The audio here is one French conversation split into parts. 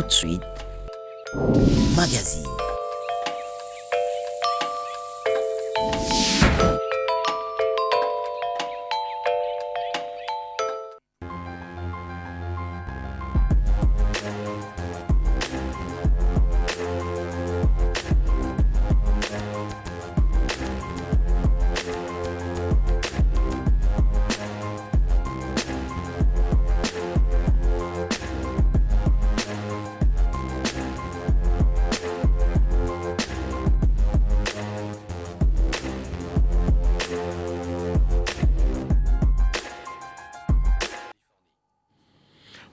de suite, magazine.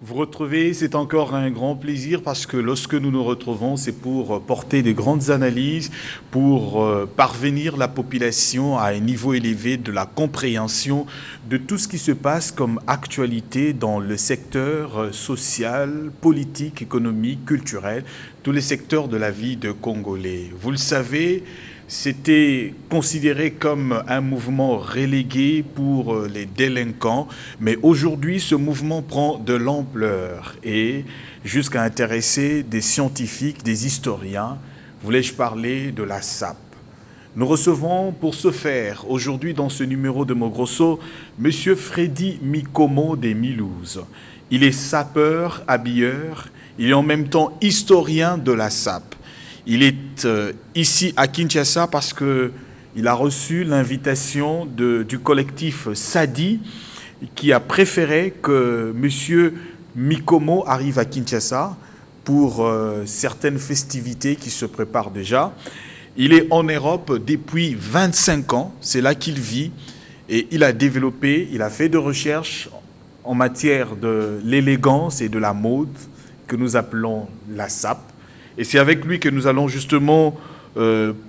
Vous retrouver, c'est encore un grand plaisir parce que lorsque nous nous retrouvons, c'est pour porter de grandes analyses, pour parvenir la population à un niveau élevé de la compréhension de tout ce qui se passe comme actualité dans le secteur social, politique, économique, culturel, tous les secteurs de la vie de Congolais. Vous le savez, c'était considéré comme un mouvement relégué pour les délinquants, mais aujourd'hui, ce mouvement prend de l'ampleur et jusqu'à intéresser des scientifiques, des historiens. Voulais-je parler de la SAP? Nous recevons pour ce faire, aujourd'hui dans ce numéro de Mogrosso, M. Freddy Mikomo des Milouze. Il est sapeur, habilleur, il est en même temps historien de la SAP. Il est ici à Kinshasa parce qu'il a reçu l'invitation du collectif Sadi qui a préféré que M. Mikomo arrive à Kinshasa pour certaines festivités qui se préparent déjà. Il est en Europe depuis 25 ans, c'est là qu'il vit et il a développé, il a fait de recherches en matière de l'élégance et de la mode que nous appelons la SAP. Et c'est avec lui que nous allons justement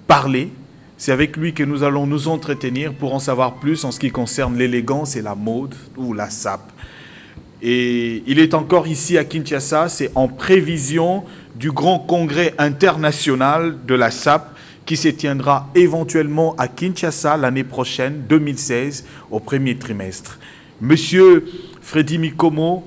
parler, c'est avec lui que nous allons nous entretenir pour en savoir plus en ce qui concerne l'élégance et la mode, ou la SAP. Et il est encore ici à Kinshasa, c'est en prévision du grand congrès international de la SAP qui se tiendra éventuellement à Kinshasa l'année prochaine, 2016, au premier trimestre. Monsieur Freddy Mikomo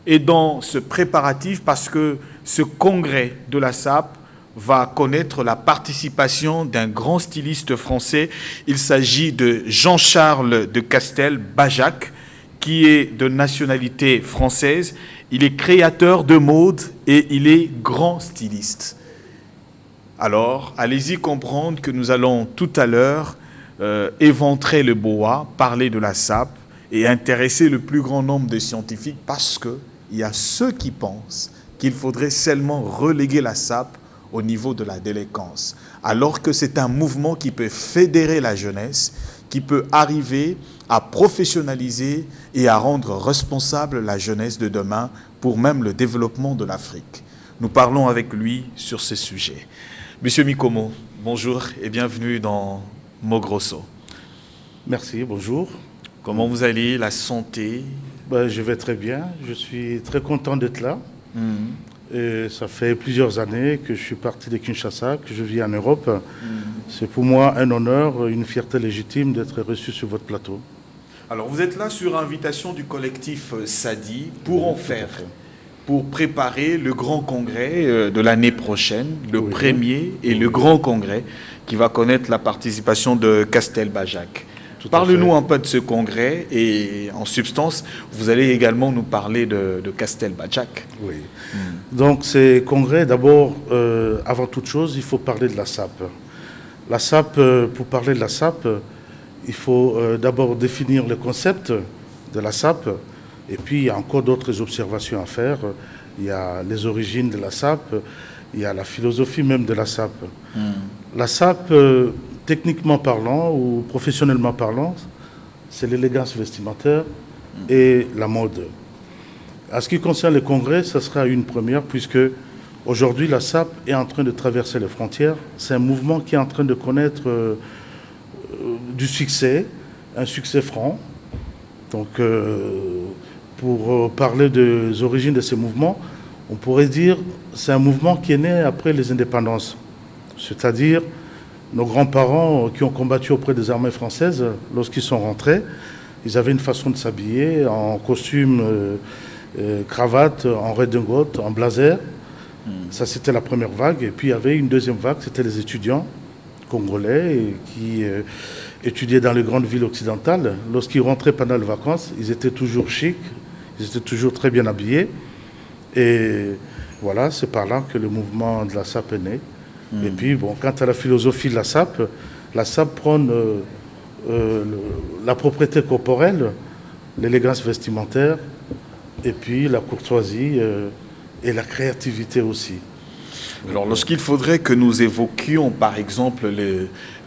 est dans ce préparatif parce que ce congrès de la SAP va connaître la participation d'un grand styliste français. Il s'agit de Jean-Charles de Castel-Bajac, qui est de nationalité française. Il est créateur de mode et il est grand styliste. Alors, allez-y comprendre que nous allons tout à l'heure éventrer le boa, parler de la SAP et intéresser le plus grand nombre de scientifiques parce qu'il y a ceux qui pensent qu'il faudrait seulement reléguer la SAP au niveau de la délinquance, alors que c'est un mouvement qui peut fédérer la jeunesse, qui peut arriver à professionnaliser et à rendre responsable la jeunesse de demain pour même le développement de l'Afrique. Nous parlons avec lui sur ce sujet. Monsieur Mikomo, bonjour et bienvenue dans Mogrosso. Merci, bonjour. Comment vous allez, la santé? Je vais très bien, je suis très content d'être là. Et ça fait plusieurs années que je suis parti de Kinshasa, que je vis en Europe. C'est pour moi un honneur, une fierté légitime d'être reçu sur votre plateau. Alors vous êtes là sur invitation du collectif Sadi pour en faire, pour préparer le grand congrès de l'année prochaine, le premier et le grand congrès qui va connaître la participation de Castel-Bajac. Parlez-nous un peu de ce congrès et en substance, vous allez également nous parler de Castel-Bajac. Oui. Donc ces congrès, d'abord, avant toute chose, il faut parler de la SAP. La SAP, pour parler de la SAP, il faut d'abord définir le concept de la SAP et puis il y a encore d'autres observations à faire. Il y a les origines de la SAP, il y a la philosophie même de la SAP. La SAP... techniquement parlant ou professionnellement parlant, c'est l'élégance vestimentaire et la mode. À ce qui concerne le congrès, ce sera une première puisque aujourd'hui la SAP est en train de traverser les frontières. C'est un mouvement qui est en train de connaître du succès, un succès franc. Donc pour parler des origines de ce mouvement, on pourrait dire que c'est un mouvement qui est né après les indépendances. C'est-à-dire nos grands-parents qui ont combattu auprès des armées françaises, lorsqu'ils sont rentrés, ils avaient une façon de s'habiller en costume, cravate, en redingote, en blazer. Ça, c'était la première vague. Et puis, il y avait une deuxième vague, c'était les étudiants congolais qui étudiaient dans les grandes villes occidentales. Lorsqu'ils rentraient pendant les vacances, ils étaient toujours chics, ils étaient toujours très bien habillés. Et voilà, c'est par là que le mouvement de la SAP est né. Et puis, bon, quant à la philosophie de la SAP prône la propreté corporelle, l'élégance vestimentaire, et puis la courtoisie et la créativité aussi. Alors, lorsqu'il faudrait que nous évoquions, par exemple,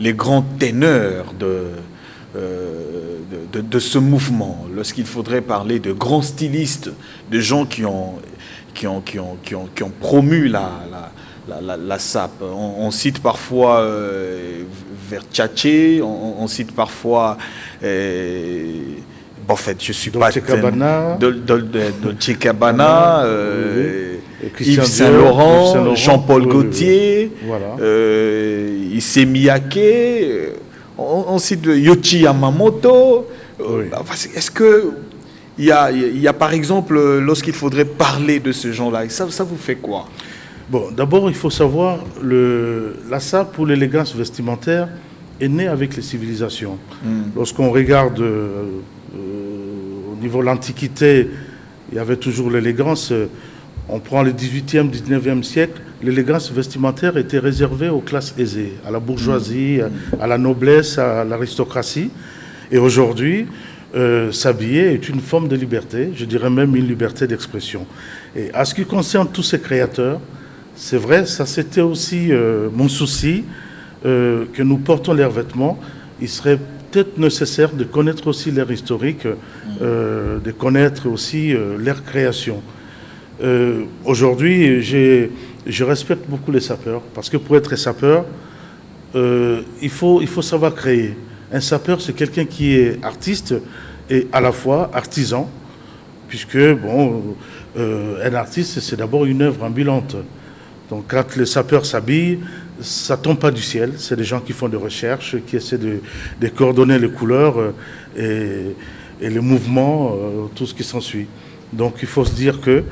les grands ténors de ce mouvement, lorsqu'il faudrait parler de grands stylistes, de gens qui ont promu la SAP, on cite parfois Versace, on cite parfois... en fait, je suis Dolce Gabbana, Dolce Gabbana, Christian Yves Saint-Laurent, Saint-Laurent, Jean-Paul Gaultier, voilà. Issey Miyake, on cite Yoichi Yamamoto. Est-ce que il y a par exemple, lorsqu'il faudrait parler de ce genre-là, ça vous fait quoi? Bon, d'abord, il faut savoir, la SAP, ou l'élégance vestimentaire, est née avec les civilisations. Lorsqu'on regarde au niveau de l'Antiquité, il y avait toujours l'élégance. On prend le 18e, 19e siècle, l'élégance vestimentaire était réservée aux classes aisées, à la bourgeoisie, à la noblesse, à l'aristocratie. Et aujourd'hui, s'habiller est une forme de liberté, je dirais même une liberté d'expression. Et à ce qui concerne tous ces créateurs, c'est vrai, ça c'était aussi mon souci, que nous portons leurs vêtements. Il serait peut-être nécessaire de connaître aussi leur historique, de connaître aussi leur création. Aujourd'hui, je respecte beaucoup les sapeurs, parce que pour être sapeur, il faut savoir créer. Un sapeur, c'est quelqu'un qui est artiste et à la fois artisan, puisque bon, un artiste, c'est d'abord une œuvre ambulante. Donc quand les sapeurs s'habillent, ça ne tombe pas du ciel. C'est des gens qui font des recherches, qui essaient de coordonner les couleurs et les mouvements, tout ce qui s'ensuit. Donc il faut se dire que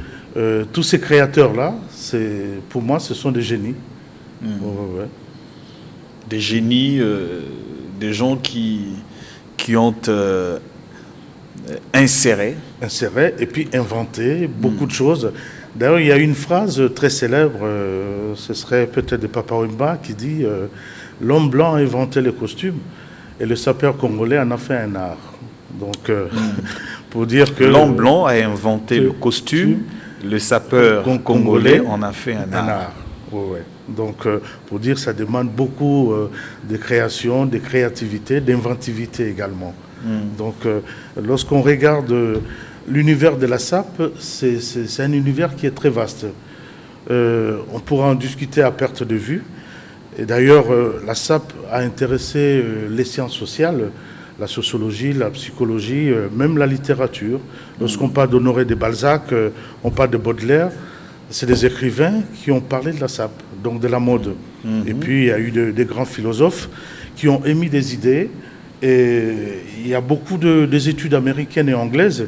tous ces créateurs-là, pour moi, ce sont des génies. Ouais. Des génies, des gens qui ont inséré et puis inventé beaucoup de choses. D'ailleurs, il y a une phrase très célèbre, ce serait peut-être de Papa Wemba, qui dit l'homme blanc a inventé les costumes et le sapeur congolais en a fait un art. Donc, pour dire que... L'homme blanc a inventé le costume, le sapeur congolais en a fait un art. Ouais. Donc, pour dire, ça demande beaucoup de création, de créativité, d'inventivité également. Donc, lorsqu'on regarde l'univers de la SAP, c'est un univers qui est très vaste. On pourra en discuter à perte de vue. Et d'ailleurs, la SAP a intéressé les sciences sociales, la sociologie, la psychologie, même la littérature. Lorsqu'on parle d'Honoré de Balzac, on parle de Baudelaire, c'est des écrivains qui ont parlé de la SAP, donc de la mode. Et puis, il y a eu des grands philosophes qui ont émis des idées. Et il y a beaucoup des études américaines et anglaises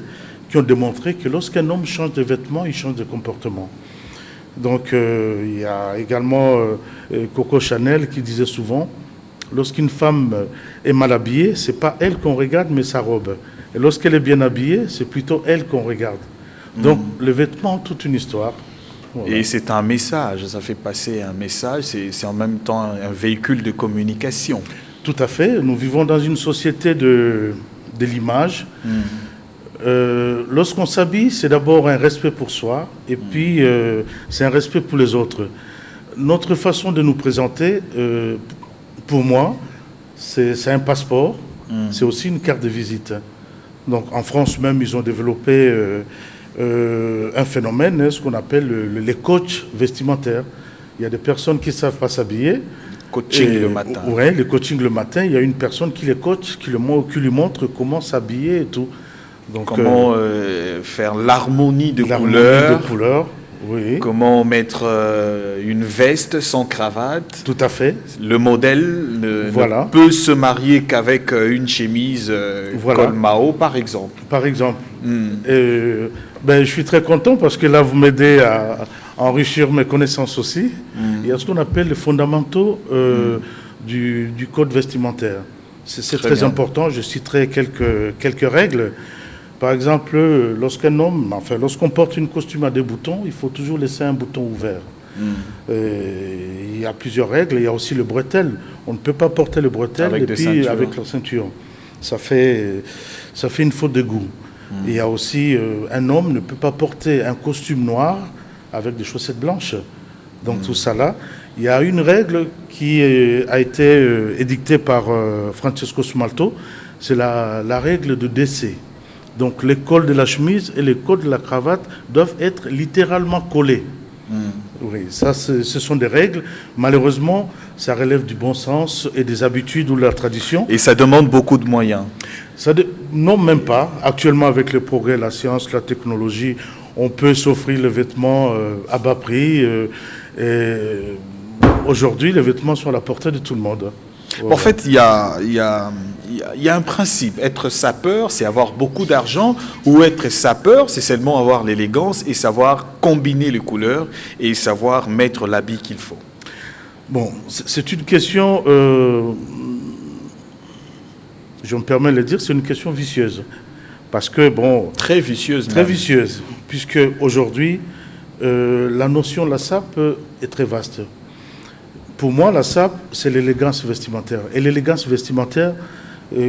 qui ont démontré que lorsqu'un homme change de vêtements, il change de comportement. Donc, il y a également Coco Chanel qui disait souvent, lorsqu'une femme est mal habillée, ce n'est pas elle qu'on regarde, mais sa robe. Et lorsqu'elle est bien habillée, c'est plutôt elle qu'on regarde. Donc, les vêtements ont toute une histoire. Voilà. Et c'est un message, ça fait passer un message, c'est en même temps un véhicule de communication. Tout à fait. Nous vivons dans une société de l'image. Lorsqu'on s'habille, c'est d'abord un respect pour soi et puis c'est un respect pour les autres. Notre façon de nous présenter, pour moi, c'est un passeport, c'est aussi une carte de visite. Donc en France même, ils ont développé un phénomène, ce qu'on appelle les coachs vestimentaires. Il y a des personnes qui ne savent pas s'habiller. Coaching le matin. Oui, le coaching le matin. Il y a une personne qui les coach, qui lui montre comment s'habiller et tout. Donc, comment faire l'harmonie de couleurs. Oui. Comment mettre une veste sans cravate. Tout à fait. Le modèle ne peut se marier qu'avec une chemise col Mao, par exemple. Par exemple. Je suis très content parce que là, vous m'aidez enrichir mes connaissances aussi. Il y a ce qu'on appelle les fondamentaux du code vestimentaire. C'est très important. Je citerai quelques règles. Par exemple, lorsqu'on porte une costume à deux boutons, il faut toujours laisser un bouton ouvert. Il y a plusieurs règles. Il y a aussi le bretelle. On ne peut pas porter le bretelle avec la ceinture. Ça fait une faute de goût. Il y a aussi un homme ne peut pas porter un costume noir avec des chaussettes blanches. Donc tout ça là. Il y a une règle qui a été édictée par Francesco Smalto. C'est la règle de décès. Donc les cols de la chemise et les cols de la cravate doivent être littéralement collés. Oui, ça ce sont des règles. Malheureusement, ça relève du bon sens et des habitudes ou de la tradition. Et ça demande beaucoup de moyens. Non, même pas. Actuellement, avec le progrès, la science, la technologie, on peut s'offrir le vêtement à bas prix. Aujourd'hui, les vêtements sont à la portée de tout le monde. Voilà. En fait, il y a un principe. Être sapeur, c'est avoir beaucoup d'argent, ou être sapeur, c'est seulement avoir l'élégance et savoir combiner les couleurs et savoir mettre l'habit qu'il faut. Bon, c'est une question, je me permets de le dire, c'est une question vicieuse. Parce que, bon... Très vicieuse. Très vicieuse, puisque aujourd'hui, la notion de la sape est très vaste. Pour moi, la sape, c'est l'élégance vestimentaire. Et l'élégance vestimentaire,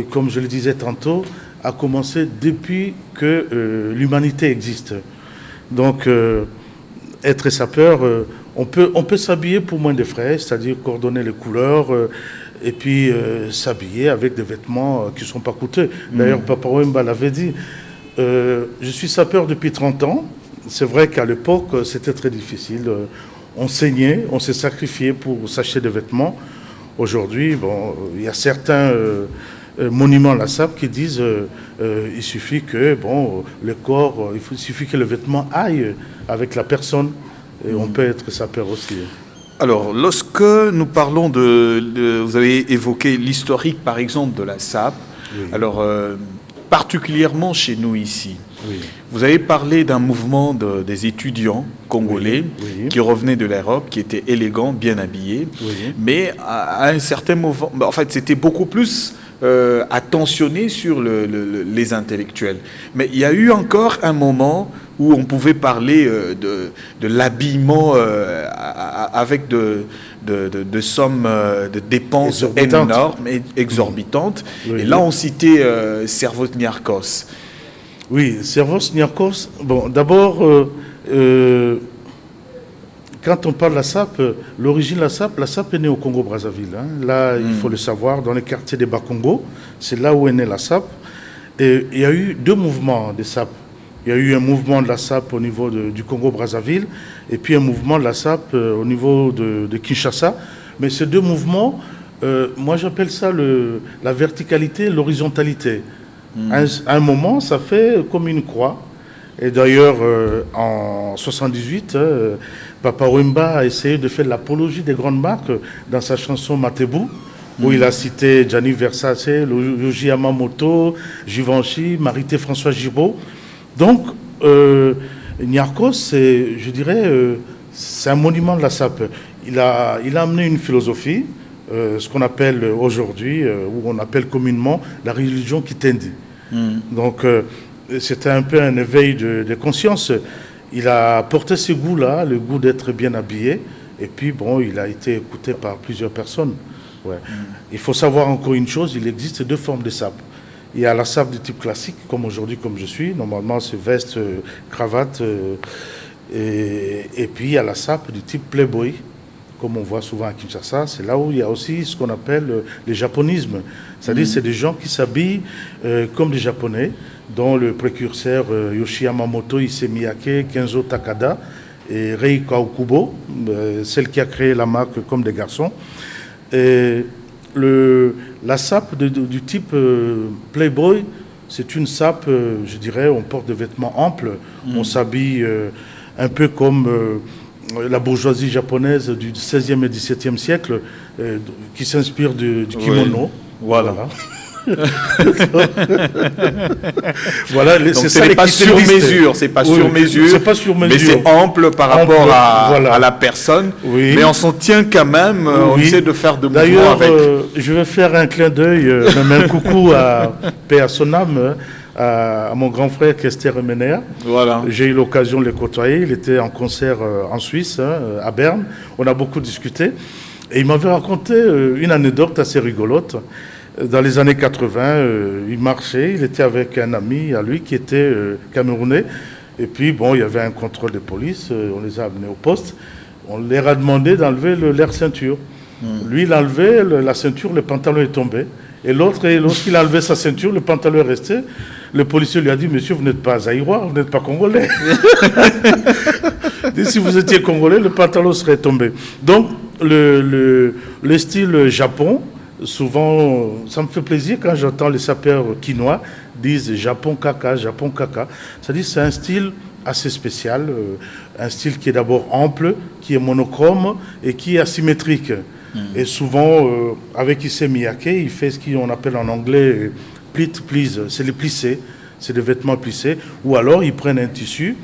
comme je le disais tantôt, a commencé depuis que l'humanité existe. Donc, être sapeur, on peut s'habiller pour moins de frais, c'est-à-dire coordonner les couleurs et puis s'habiller avec des vêtements qui ne sont pas coûteux. D'ailleurs, Papa Wemba l'avait dit, je suis sapeur depuis 30 ans. C'est vrai qu'à l'époque, c'était très difficile. On saignait, on s'est sacrifié pour s'acheter des vêtements. Aujourd'hui, bon, il y a certains monuments à la sape qui disent il suffit que le corps, il suffit que le vêtement aille avec la personne et on peut être sapeur aussi. Alors, lorsque nous parlons vous avez évoqué l'historique, par exemple, de la sape. Oui. Alors, particulièrement chez nous ici. Oui. Vous avez parlé d'un mouvement des étudiants congolais qui revenaient de l'Europe, qui étaient élégants, bien habillés, mais à un certain moment, en fait, c'était beaucoup plus attentionné sur les intellectuels. Mais il y a eu encore un moment où on pouvait parler de l'habillement avec de sommes de dépenses énormes et exorbitantes. Et là, on citait Servos Niarchos. Oui, Servos Niarchos. Bon, d'abord, quand on parle de la sape, l'origine de la sape est née au Congo-Brazzaville. Hein. Là, il faut le savoir, dans les quartiers des Bas-Congo, c'est là où est née la sape. Et il y a eu deux mouvements de sape. Il y a eu un mouvement de la sape au niveau du Congo-Brazzaville et puis un mouvement de la sape au niveau de Kinshasa. Mais ces deux mouvements, moi j'appelle ça la verticalité et l'horizontalité. À un moment, ça fait comme une croix. Et d'ailleurs, en 1978, Papa Wemba a essayé de faire l'apologie des grandes marques dans sa chanson Matebou, où il a cité Gianni Versace, Yohji Yamamoto, Givenchy, Marité François Gibault. Donc, Niarchos, je dirais, c'est un monument de la sape. Il a amené une philosophie, ce qu'on appelle aujourd'hui, ou on appelle communément la religion Kitendi. Donc, c'était un peu un éveil de conscience. Il a porté ce goût-là, le goût d'être bien habillé, et puis, bon, il a été écouté par plusieurs personnes. Ouais. Il faut savoir encore une chose, il existe deux formes de sape. Il y a la sape de type classique, comme aujourd'hui, comme je suis. Normalement, c'est veste, cravate. Et puis, il y a la sape du type Playboy, comme on voit souvent à Kinshasa. C'est là où il y a aussi ce qu'on appelle les japonismes. C'est-à-dire c'est des gens qui s'habillent comme des Japonais, dont le précurseur Yohji Yamamoto, Issey Miyake, Kenzo Takada et Rei Kawakubo, celle qui a créé la marque comme des garçons. Et la sape du type Playboy, c'est une sape, je dirais, on porte des vêtements amples, on s'habille un peu comme la bourgeoisie japonaise du XVIe et XVIIe siècle, qui s'inspire du kimono. Voilà. Voilà, Donc c'est ce ça n'est pas l'équité sur mixte. mesure, c'est pas Oui, sur mesure, c'est pas sur mais mesure. c'est ample par Ample, rapport à, voilà. à la personne. Oui. Mais on s'en tient quand même, on Oui. essaie de faire de mouvements D'ailleurs, avec. je vais faire un clin d'œil, même un coucou à paix à son âme, à mon grand frère Kester Menea. Voilà. J'ai eu l'occasion de le côtoyer. Il était en concert en Suisse, à Berne. On a beaucoup discuté. Et il m'avait raconté une anecdote assez rigolote. Dans les années 80, il marchait, il était avec un ami à lui qui était camerounais. Et puis, bon, il y avait un contrôle de police, on les a amenés au poste. On leur a demandé d'enlever leur ceinture. Lui, il a enlevé la ceinture, le pantalon est tombé. Et l'autre, lorsqu'il a enlevé sa ceinture, le pantalon est resté. Le policier lui a dit, monsieur, vous n'êtes pas zaïrois, vous n'êtes pas congolais. Et si vous étiez congolais, le pantalon serait tombé. Donc, le style Japon, souvent, ça me fait plaisir quand j'entends les sapeurs quinois disent Japon caca, Japon caca. C'est-à-dire c'est un style assez spécial, un style qui est d'abord ample, qui est monochrome et qui est asymétrique. Et souvent, avec Issey Miyake, il fait ce qu'on appelle en anglais pleat please, c'est les plissés, c'est des vêtements plissés, ou alors ils prennent un tissu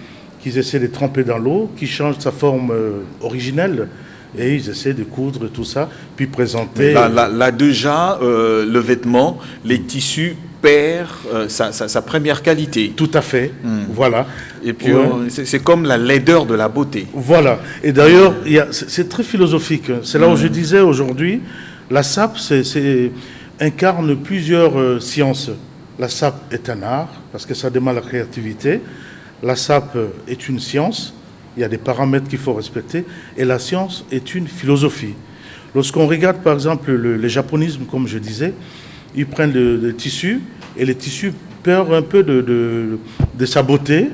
qu'ils essaient de tremper dans l'eau, qui change sa forme originelle, et ils essaient de coudre tout ça, puis présenter... Là, déjà, le vêtement, les tissus perd sa première qualité. Tout à fait, voilà. Et puis, Ouais. c'est comme la laideur de la beauté. Voilà. Et d'ailleurs, c'est très philosophique. C'est là où je disais aujourd'hui, la SAP incarne plusieurs sciences. La SAP est un art, parce que ça démarre la créativité. La SAP est une science, il y a des paramètres qu'il faut respecter. Et la science est une philosophie. Lorsqu'on regarde, par exemple, les japonismes, comme je disais, ils prennent le tissu, et les tissus perdent un peu de sa beauté,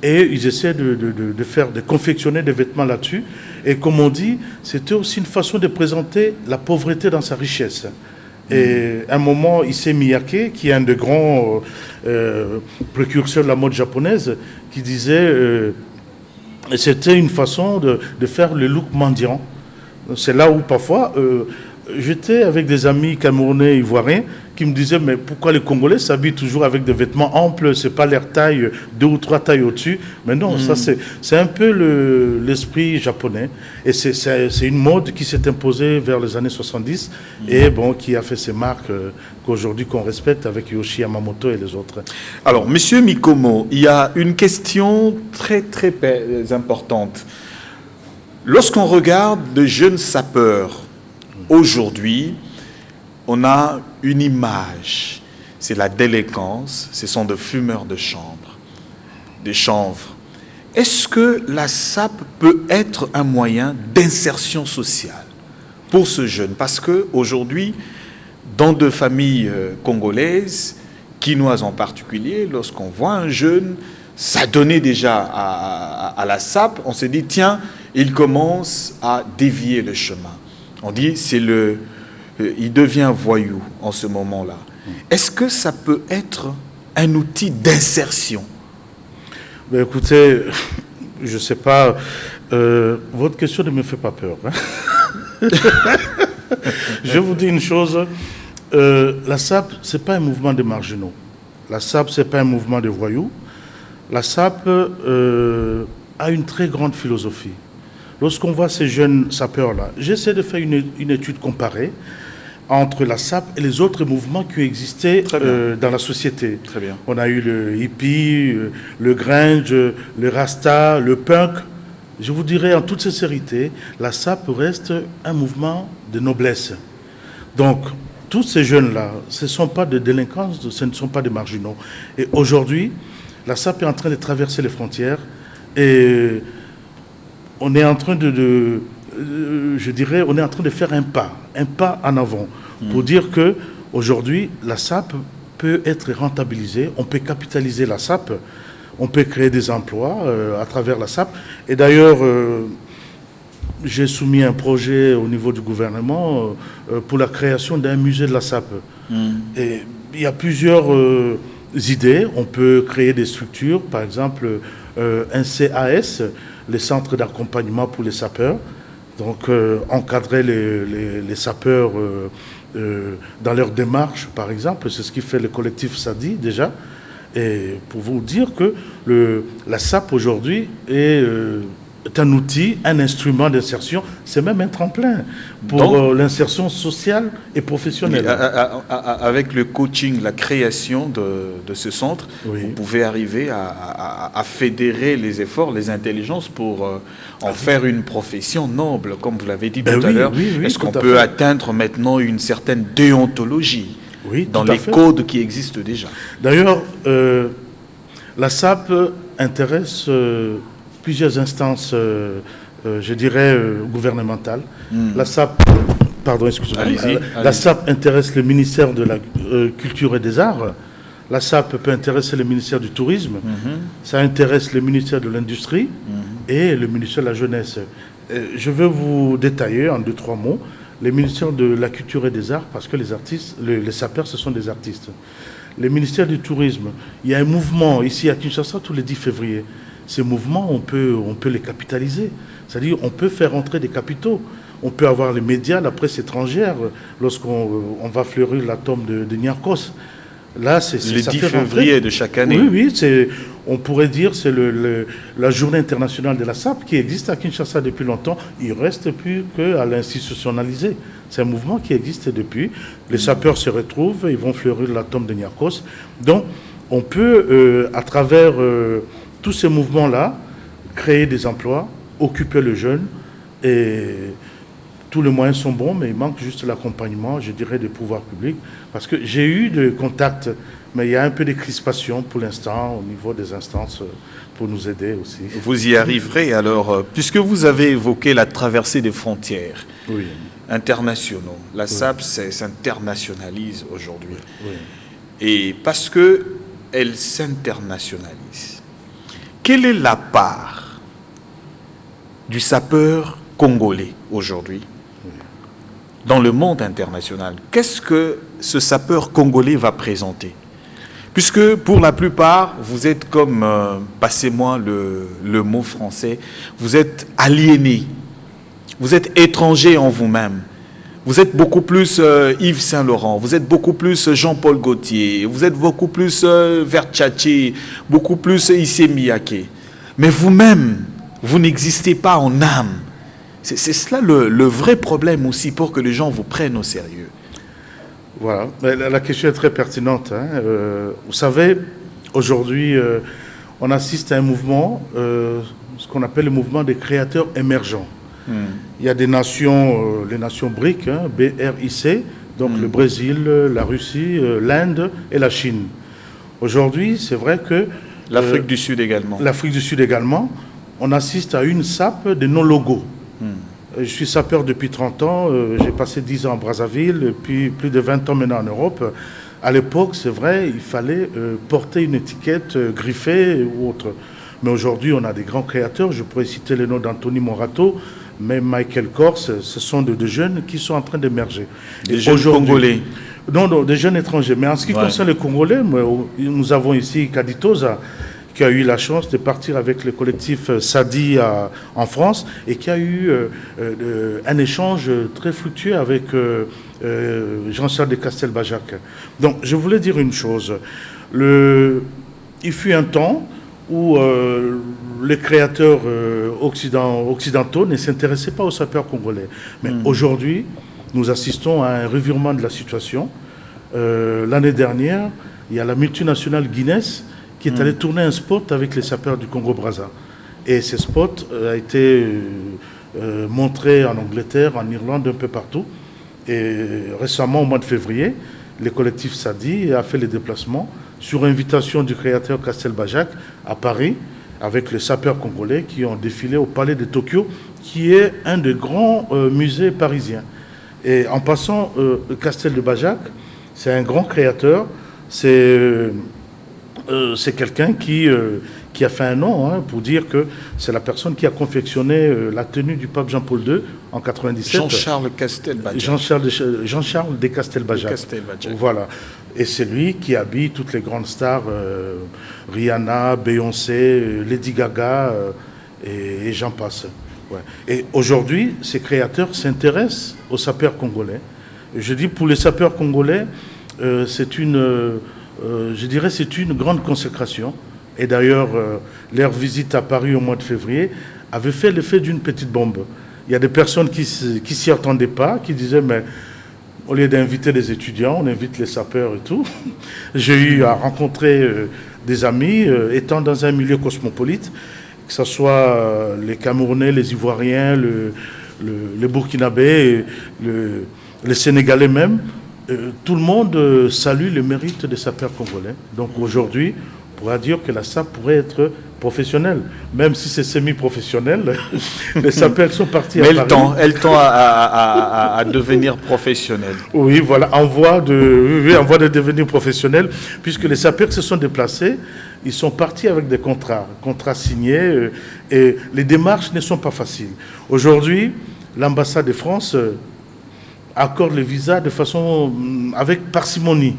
et ils essaient de confectionner des vêtements là-dessus. Et comme on dit, c'était aussi une façon de présenter la pauvreté dans sa richesse. Et à un moment, Issey Miyake, qui est un des grands précurseurs de la mode japonaise, qui disait c'était une façon de faire le look mendiant. C'est là où parfois, j'étais avec des amis camerounais ivoiriens qui me disaient mais pourquoi les Congolais s'habillent toujours avec des vêtements amples, c'est pas leur taille, 2 ou 3 tailles au-dessus. Mais non, ça c'est un peu l'esprit japonais. Et c'est une mode qui s'est imposée vers les années 70 et bon, qui a fait ses marques qu'aujourd'hui qu'on respecte avec Yoshi Yamamoto et les autres. Alors, Monsieur Mikomo, il y a une question très très importante. Lorsqu'on regarde de jeunes sapeurs, aujourd'hui, on a une image, c'est la délinquance, ce sont des fumeurs de chambre, des chanvres. Est-ce que la SAP peut être un moyen d'insertion sociale pour ce jeune? Parce qu'aujourd'hui, dans de familles congolaises, quinoises en particulier, lorsqu'on voit un jeune s'adonner déjà à la SAP, on se dit, tiens, il commence à dévier le chemin. On dit, il devient voyou en ce moment-là. Est-ce que ça peut être un outil d'insertion? Ben écoutez, je ne sais pas, votre question ne me fait pas peur. Hein. Je vous dis une chose, la SAP, ce n'est pas un mouvement de marginaux. La SAP, ce n'est pas un mouvement de voyous. La SAP a une très grande philosophie. Lorsqu'on voit ces jeunes sapeurs-là, j'essaie de faire une étude comparée entre la SAP et les autres mouvements qui existaient dans la société. Très bien. On a eu le hippie, le grunge, le rasta, le punk. Je vous dirais en toute sincérité, la SAP reste un mouvement de noblesse. Donc, tous ces jeunes-là, ce ne sont pas des délinquants, ce ne sont pas des marginaux. Et aujourd'hui, la SAP est en train de traverser les frontières et on est en train je dirais, on est en train de faire un pas en avant, pour dire que aujourd'hui, la SAP peut être rentabilisée, on peut capitaliser la SAP, on peut créer des emplois à travers la SAP. Et d'ailleurs, j'ai soumis un projet au niveau du gouvernement pour la création d'un musée de la SAP. Et il y a plusieurs idées. On peut créer des structures, par exemple un CAS, les centres d'accompagnement pour les sapeurs. Donc, encadrer les sapeurs dans leur démarche, par exemple, c'est ce qui fait le collectif SADI déjà. Et pour vous dire que la SAP aujourd'hui est un outil, un instrument d'insertion, c'est même un tremplin pour l'insertion sociale et professionnelle. Avec le coaching, la création de ce centre, vous pouvez arriver à fédérer les efforts, les intelligences pour en faire une profession noble, comme vous l'avez dit tout à l'heure. Est-ce qu'on peut atteindre maintenant une certaine déontologie dans les codes qui existent déjà? D'ailleurs, la SAP intéresse plusieurs instances, je dirais, gouvernementales. La SAP, pardon, excusez-moi. La SAP intéresse le ministère de la Culture et des Arts. La SAP peut intéresser le ministère du Tourisme. Ça intéresse le ministère de l'Industrie et le ministère de la Jeunesse. Je veux vous détailler en 2-3 mots les ministères de la Culture et des Arts, parce que les artistes, les sapeurs, ce sont des artistes. Les ministères du Tourisme, il y a un mouvement ici à Kinshasa tous les 10 février. Ces mouvements, on peut les capitaliser. C'est-à-dire, on peut faire entrer des capitaux. On peut avoir les médias, la presse étrangère, lorsqu'on va fleurir la tombe de Niarchos. Là, c'est le 10 février de chaque année. Oui, on pourrait dire c'est la journée internationale de la SAP qui existe à Kinshasa depuis longtemps. Il ne reste plus qu'à l'institutionnaliser. C'est un mouvement qui existe depuis. Les sapeurs se retrouvent, ils vont fleurir la tombe de Niarchos. Donc, on peut, à travers tous ces mouvements-là, créer des emplois, occuper le jeune, et tous les moyens sont bons, mais il manque juste l'accompagnement, je dirais, des pouvoirs publics. Parce que j'ai eu des contacts, mais il y a un peu de crispation pour l'instant au niveau des instances pour nous aider aussi. Vous y arriverez alors, puisque vous avez évoqué la traversée des frontières internationaux. La SAP s'internationalise aujourd'hui. Et parce qu'elle s'internationalise, quelle est la part du sapeur congolais aujourd'hui dans le monde international? Qu'est-ce que ce sapeur congolais va présenter? Puisque pour la plupart, vous êtes comme, passez-moi le mot français, vous êtes aliénés, vous êtes étrangers en vous-même. Vous êtes beaucoup plus Yves Saint-Laurent, vous êtes beaucoup plus Jean-Paul Gaultier, vous êtes beaucoup plus Versace, beaucoup plus Issey Miyake. Mais vous-même, vous n'existez pas en âme. C'est cela le vrai problème aussi pour que les gens vous prennent au sérieux. Voilà, la question est très pertinente. Vous savez, aujourd'hui, on assiste à un mouvement, ce qu'on appelle le mouvement des créateurs émergents. Il y a des nations, les nations BRIC, BRIC, donc le Brésil, la Russie, l'Inde et la Chine. Aujourd'hui, c'est vrai que... L'Afrique du Sud également. L'Afrique du Sud également. On assiste à une SAP de non-logo. Je suis sapeur depuis 30 ans, j'ai passé 10 ans à Brazzaville, puis plus de 20 ans maintenant en Europe. À l'époque, c'est vrai, il fallait porter une étiquette griffée ou autre. Mais aujourd'hui, on a des grands créateurs. Je pourrais citer le nom d'Anthony Morato, même Michael Kors. Ce sont de jeunes qui sont en train d'émerger. Des jeunes Congolais? Non, des jeunes étrangers. Mais en ce qui concerne les Congolais, nous avons ici Kaditoza, qui a eu la chance de partir avec le collectif SADI en France et qui a eu un échange très fructueux avec Jean-Charles de Castelbajac. Donc, je voulais dire une chose. Il fut un temps où les créateurs occidentaux ne s'intéressaient pas aux sapeurs congolais. Mais aujourd'hui, nous assistons à un revirement de la situation. L'année dernière, il y a la multinationale Guinness qui est allée tourner un spot avec les sapeurs du Congo-Brazza. Et ce spot a été montré en Angleterre, en Irlande, un peu partout. Et récemment, au mois de février, le collectif SADI a fait les déplacements sur invitation du créateur Castelbajac à Paris, avec les sapeurs congolais qui ont défilé au Palais de Tokyo, qui est un des grands musées parisiens. Et en passant, Castelbajac, c'est un grand créateur, c'est quelqu'un qui a fait un nom, pour dire que c'est la personne qui a confectionné la tenue du pape Jean-Paul II en 97. Jean-Charles Castelbajac. Jean-Charles de Castelbajac. Voilà. Et c'est lui qui habille toutes les grandes stars, Rihanna, Beyoncé, Lady Gaga, et j'en passe. Ouais. Et aujourd'hui, ces créateurs s'intéressent aux sapeurs congolais. Et je dis pour les sapeurs congolais, c'est je dirais, c'est une grande consécration. Et d'ailleurs, leur visite à Paris au mois de février avait fait l'effet d'une petite bombe. Il y a des personnes qui s'y attendaient pas, qui disaient, mais au lieu d'inviter les étudiants, on invite les sapeurs et tout. J'ai eu à rencontrer des amis, étant dans un milieu cosmopolite, que ce soit les Camerounais, les Ivoiriens, les Burkinabés, les Sénégalais même. Tout le monde salue le mérite des sapeurs congolais. Donc aujourd'hui, on pourra dire que la SAP pourrait être professionnelle. Même si c'est semi-professionnel, les sapeurs sont partis à Paris. Elle tend à devenir professionnelle. Oui, voilà, en voie de devenir professionnel, puisque les sapeurs se sont déplacés, ils sont partis avec des contrats signés, et les démarches ne sont pas faciles. Aujourd'hui, l'ambassade de France accorde le visa de façon avec parcimonie,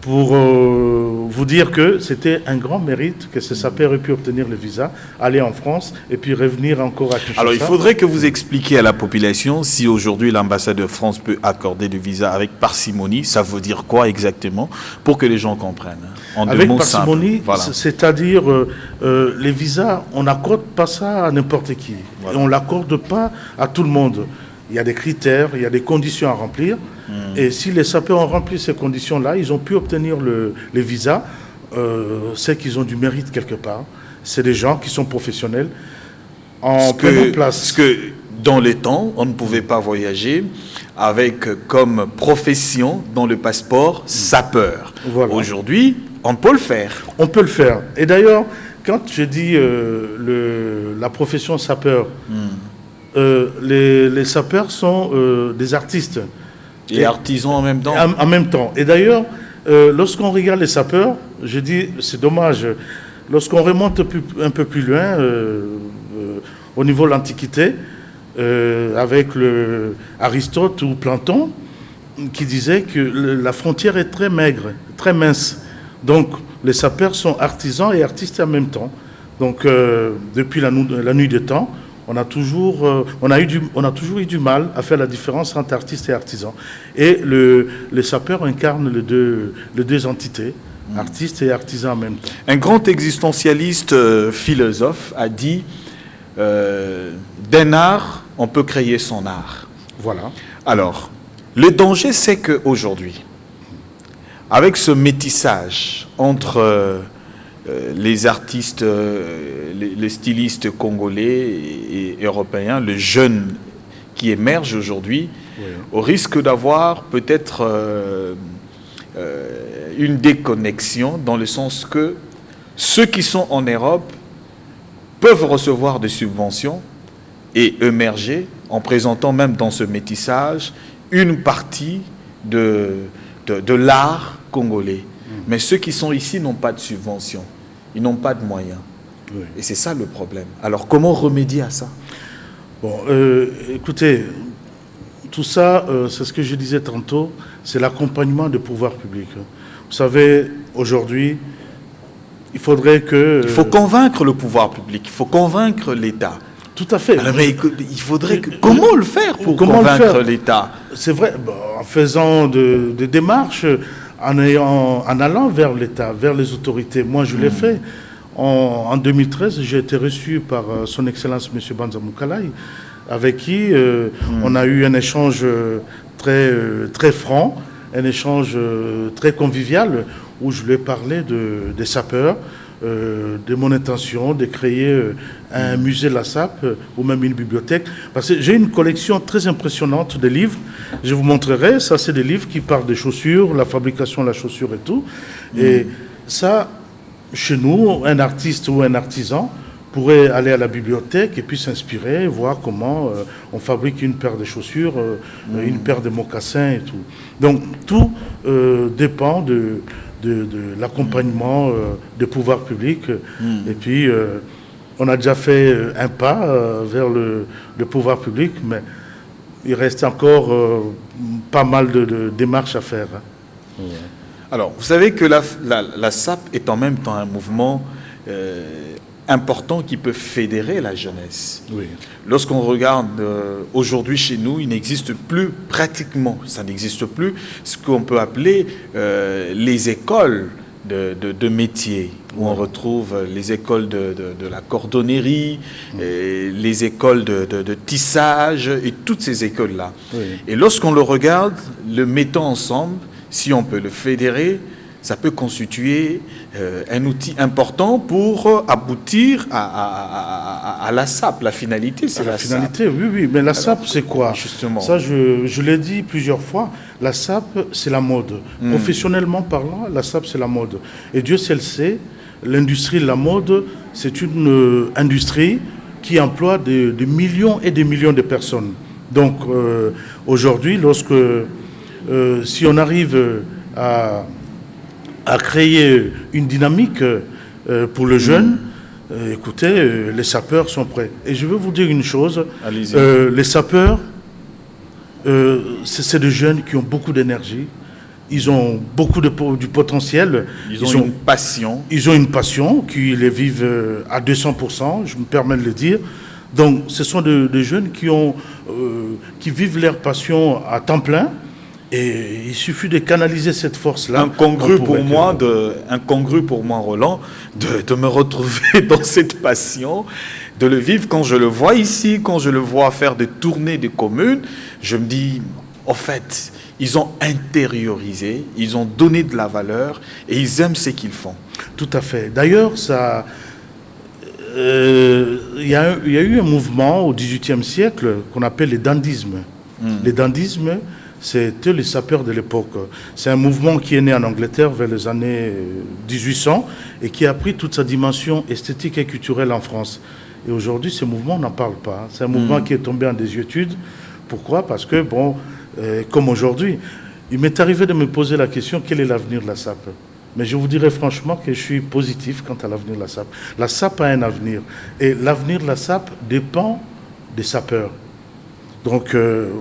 pour vous dire que c'était un grand mérite que ces sapeurs aient pu obtenir le visa, aller en France et puis revenir encore à Kinshasa. Alors il faudrait que vous expliquiez à la population si aujourd'hui l'ambassade de France peut accorder le visa avec parcimonie, ça veut dire quoi exactement, pour que les gens comprennent. En avec mots parcimonie, voilà. C'est-à-dire les visas, on n'accorde pas ça à n'importe qui. Voilà. Et on ne l'accorde pas à tout le monde. Il y a des critères, il y a des conditions à remplir. Et si les sapeurs ont rempli ces conditions-là, ils ont pu obtenir les visas. C'est qu'ils ont du mérite quelque part. C'est des gens qui sont professionnels en pleine place. Parce que dans les temps, on ne pouvait pas voyager avec comme profession dans le passeport sapeur. Voilà. Aujourd'hui, on peut le faire. On peut le faire. Et d'ailleurs, quand je dis la profession sapeur, les sapeurs sont des artistes. Et artisans en même temps. En même temps. Et d'ailleurs, lorsqu'on regarde les sapeurs, je dis, c'est dommage, lorsqu'on remonte un peu plus loin, au niveau de l'Antiquité, avec Aristote ou Platon, qui disait que la frontière est très maigre, très mince. Donc, les sapeurs sont artisans et artistes en même temps. Donc, depuis la nuit des temps, on a toujours eu du mal à faire la différence entre artistes et artisans. Et les sapeurs incarnent les deux entités, artistes et artisans en même temps. Un grand existentialiste philosophe a dit d'un art, on peut créer son art. Voilà. Alors, le danger, c'est qu'aujourd'hui, avec ce métissage entre les artistes, les stylistes congolais et européens, le jeune qui émerge aujourd'hui, oui, au risque d'avoir peut-être une déconnexion, dans le sens que ceux qui sont en Europe peuvent recevoir des subventions et émerger en présentant même dans ce métissage une partie de l'art congolais. Mais ceux qui sont ici n'ont pas de subvention. Ils n'ont pas de moyens. Oui. Et c'est ça le problème. Alors, comment remédier à ça? Bon, écoutez, tout ça, c'est ce que je disais tantôt, c'est l'accompagnement des pouvoirs publics. Vous savez, aujourd'hui, il faudrait que... Il faut convaincre le pouvoir public, il faut convaitre l'État. Tout à fait. Alors, mais il faudrait que... Comment le faire pour convaincre l'État? C'est vrai, bon, en faisant des démarches... En allant vers l'État, vers les autorités. Moi, je l'ai fait. En 2013, j'ai été reçu par son Excellence M. Banza Moukalai, avec qui on a eu un échange très franc, un échange très convivial, où je lui ai parlé des sapeurs, de mon intention de créer un musée de la SAP ou même une bibliothèque. Parce que j'ai une collection très impressionnante de livres. Je vous montrerai. Ça, c'est des livres qui parlent des chaussures, la fabrication de la chaussure et tout. Et ça, chez nous, un artiste ou un artisan pourrait aller à la bibliothèque et puis s'inspirer, voir comment on fabrique une paire de chaussures, une paire de mocassins et tout. Donc, tout dépend de l'accompagnement des pouvoirs publics. Et puis, on a déjà fait un pas vers le pouvoir public, mais il reste encore pas mal de démarches à faire. Alors, vous savez que la SAP est en même temps un mouvement important qui peut fédérer la jeunesse. Oui. Lorsqu'on regarde aujourd'hui chez nous, il n'existe plus pratiquement, ça n'existe plus, ce qu'on peut appeler les écoles de métiers, où on retrouve les écoles de la cordonnerie, et les écoles de tissage et toutes ces écoles-là. Oui. Et lorsqu'on le regarde, le mettant ensemble, si on peut le fédérer, ça peut constituer un outil important pour aboutir à la SAP. La finalité, c'est la finalité, SAP. oui, oui. Mais la SAP, c'est quoi? Justement. Ça, je l'ai dit plusieurs fois. La SAP, c'est la mode. Professionnellement parlant, la SAP, c'est la mode. Et Dieu seul sait, l'industrie de la mode, c'est une industrie qui emploie des millions et des millions de personnes. Donc, aujourd'hui, si on arrive à créer une dynamique pour le jeune, écoutez, les sapeurs sont prêts. Et je veux vous dire une chose, les sapeurs, c'est des jeunes qui ont beaucoup d'énergie, ils ont beaucoup du potentiel. Ils ont une passion. Ils ont une passion, qui les vivent à 200%, je me permets de le dire. Donc ce sont des jeunes qui vivent leur passion à temps plein. Et il suffit de canaliser cette force-là. Incongru pour moi, Roland, de me retrouver dans cette passion, de le vivre quand je le vois ici, quand je le vois faire des tournées de communes. Je me dis, en fait, ils ont intériorisé, ils ont donné de la valeur et ils aiment ce qu'ils font. Tout à fait. D'ailleurs, il y a eu un mouvement au XVIIIe siècle qu'on appelle les dandismes. Les dandismes, c'était les sapeurs de l'époque. C'est un mouvement qui est né en Angleterre vers les années 1800 et qui a pris toute sa dimension esthétique et culturelle en France. Et aujourd'hui, ce mouvement, on n'en parle pas. C'est un mouvement qui est tombé en désuétude. Pourquoi? Parce que, comme aujourd'hui, il m'est arrivé de me poser la question, quel est l'avenir de la SAP? Mais je vous dirais franchement que je suis positif quant à l'avenir de la SAP. La SAP a un avenir. Et l'avenir de la SAP dépend des sapeurs. Donc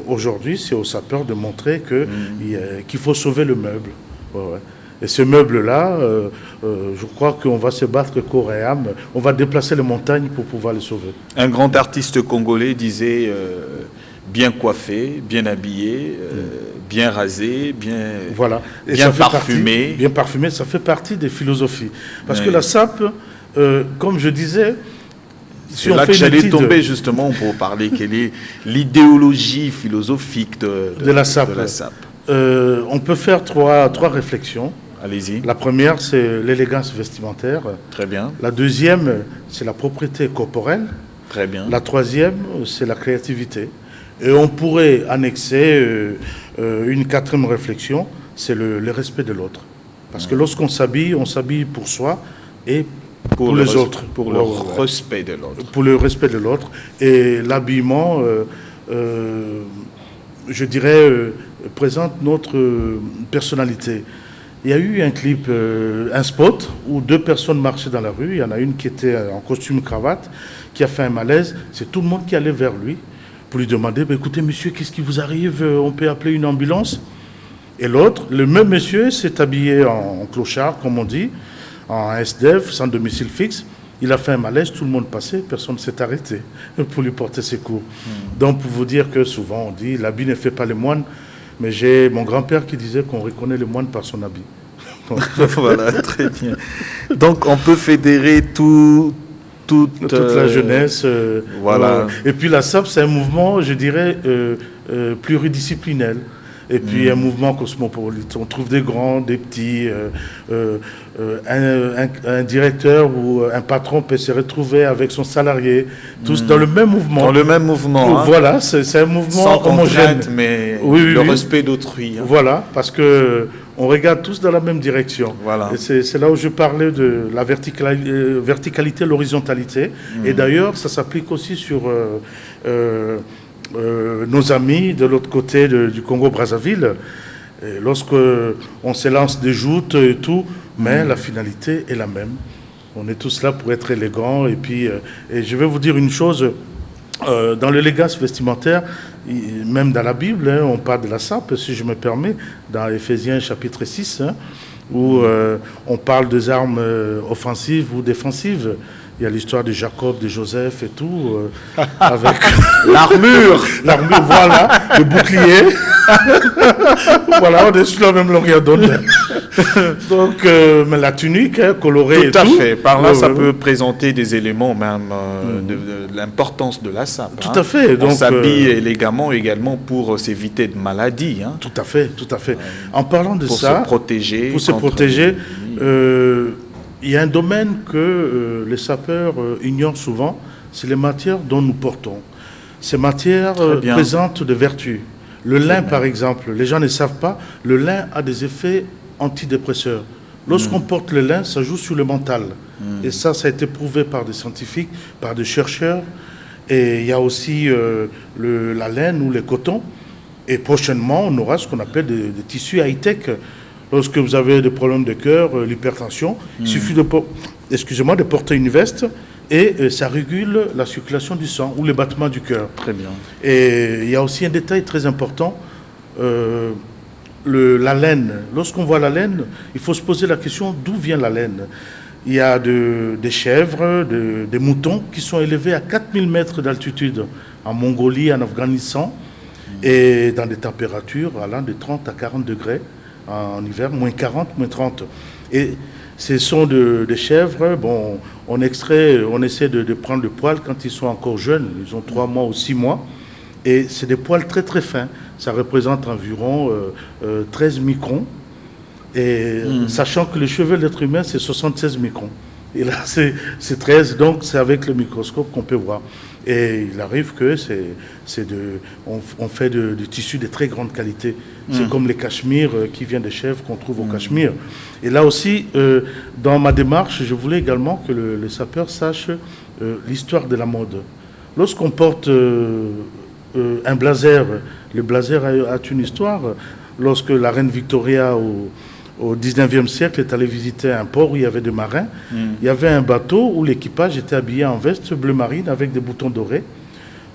aujourd'hui, c'est aux sapeurs de montrer qu'il faut sauver le meuble. Ouais. Et ce meuble-là, je crois qu'on va se battre corps et âme. On va déplacer les montagnes pour pouvoir le sauver. Un grand artiste congolais disait bien coiffé, bien habillé, bien rasé, bien parfumé. Bien parfumé, ça fait partie des philosophies. Parce que la SAP, comme je disais, c'est là que j'allais tomber justement pour parler quelle est l'idéologie philosophique de la SAP. On peut faire trois réflexions. Allez-y. La première, c'est l'élégance vestimentaire. Très bien. La deuxième, c'est la propreté corporelle. Très bien. La troisième, c'est la créativité. Et on pourrait annexer une quatrième réflexion, c'est le respect de l'autre. Parce que lorsqu'on s'habille, on s'habille pour soi et pour les autres. Pour le respect de l'autre. Pour le respect de l'autre. Et l'habillement, je dirais, présente notre personnalité. Il y a eu un clip, un spot, où deux personnes marchaient dans la rue. Il y en a une qui était en costume cravate, qui a fait un malaise. C'est tout le monde qui allait vers lui pour lui demander, écoutez monsieur, qu'est-ce qui vous arrive? On peut appeler une ambulance? Et l'autre, le même monsieur, s'est habillé en clochard, comme on dit, en SDF, sans domicile fixe. Il a fait un malaise, tout le monde passait, personne ne s'est arrêté pour lui porter secours. Donc, pour vous dire que souvent, on dit, l'habit ne fait pas les moines, mais j'ai mon grand-père qui disait qu'on reconnaît le moine par son habit. Voilà, très bien. Donc, on peut fédérer toute la jeunesse. Voilà. Et puis, la SAP, c'est un mouvement, je dirais, pluridisciplinaire. Et puis un mouvement cosmopolite. On trouve des grands, des petits. Un directeur ou un patron peut se retrouver avec son salarié, tous dans le même mouvement. Dans le même mouvement. Voilà, c'est un mouvement sans homogène. Contrainte, mais le respect d'autrui. Voilà, parce que on regarde tous dans la même direction. Voilà. Et c'est là où je parlais de la verticalité, l'horizontalité. Et d'ailleurs, ça s'applique aussi sur nos amis de l'autre côté du Congo-Brazzaville. Lorsqu'on se lance des joutes et tout, mais la finalité est la même. On est tous là pour être élégants. Et puis, et je vais vous dire une chose, dans l'élégance vestimentaire, même dans la Bible, on parle de la SAP, si je me permets, dans Éphésiens chapitre 6, où on parle des armes offensives ou défensives. Il y a l'histoire de Jacob, de Joseph et tout, avec L'armure. l'armure, voilà, le bouclier. Voilà, on est sur la même longueur d'onde. Donc, mais la tunique, hein, colorée et Tout à tout. fait. Par là, Ouais, ça ouais, peut présenter des éléments même de l'importance de la sape. Tout à fait. On Donc, s'habille élégamment également pour s'éviter de maladies. Hein, tout à fait, tout à fait. En parlant de pour ça, se protéger. pour se contre protéger, les- il y a un domaine que les sapeurs ignorent souvent, c'est les matières dont nous portons. Ces matières Très bien. présentent des vertus. Le lin, par exemple, les gens ne savent pas, le lin a des effets antidépresseurs. Lorsqu'on porte le lin, ça joue sur le mental. Et ça a été prouvé par des scientifiques, par des chercheurs. Et il y a aussi la laine ou les cotons. Et prochainement, on aura ce qu'on appelle des tissus high-tech. Lorsque vous avez des problèmes de cœur, l'hypertension, il suffit de porter une veste et ça régule la circulation du sang ou les battements du cœur. Très bien. Et il y a aussi un détail très important, la laine. Lorsqu'on voit la laine, il faut se poser la question d'où vient la laine. Il y a des chèvres, des moutons qui sont élevés à 4000 mètres d'altitude en Mongolie, en Afghanistan, et dans des températures allant de 30 à 40 degrés en hiver, moins 40, moins 30. Et ce sont des chèvres, bon, on essaie de prendre le poil quand ils sont encore jeunes, ils ont 3 mois ou 6 mois, et c'est des poils très très fins, ça représente environ 13 microns, et sachant que les cheveux de l'être humain c'est 76 microns. Et là c'est 13, donc c'est avec le microscope qu'on peut voir. Et il arrive que on fait du tissu de très grande qualité. C'est comme les cachemires qui viennent des chèvres qu'on trouve au Cachemire. Et là aussi, dans ma démarche, je voulais également que les sapeurs sachent l'histoire de la mode. Lorsqu'on porte un blazer, le blazer a une histoire. Lorsque la reine Victoria, au 19e siècle, est allée visiter un port où il y avait des marins, il y avait un bateau où l'équipage était habillé en veste bleu marine avec des boutons dorés.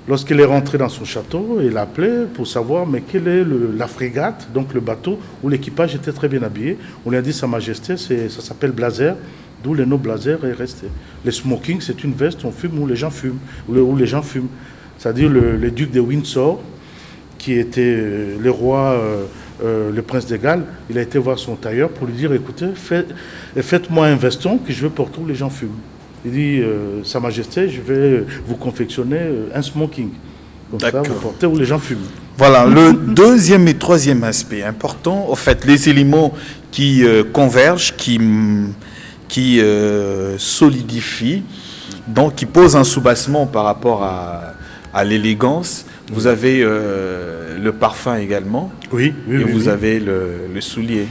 Lorsqu'il est rentré dans son château, il a appelé pour savoir mais quelle est la frégate, donc le bateau où l'équipage était très bien habillé. On lui a dit Sa Majesté, ça s'appelle blazer, d'où le nom blazer est resté. Le smoking, c'est une veste, on fume où les gens fument, où les gens fument. C'est-à-dire le duc de Windsor, qui était le roi, le prince de Galles, il a été voir son tailleur pour lui dire écoutez, faites-moi un veston que je veux porter où les gens fument. Il dit Sa Majesté, je vais vous confectionner un smoking. Comme ça, vous portez où les gens fument. Voilà, le deuxième et troisième aspect important, en fait, les éléments qui convergent, qui solidifient, donc qui posent un soubassement par rapport à l'élégance. Vous avez le parfum également, Oui, et vous avez le soulier.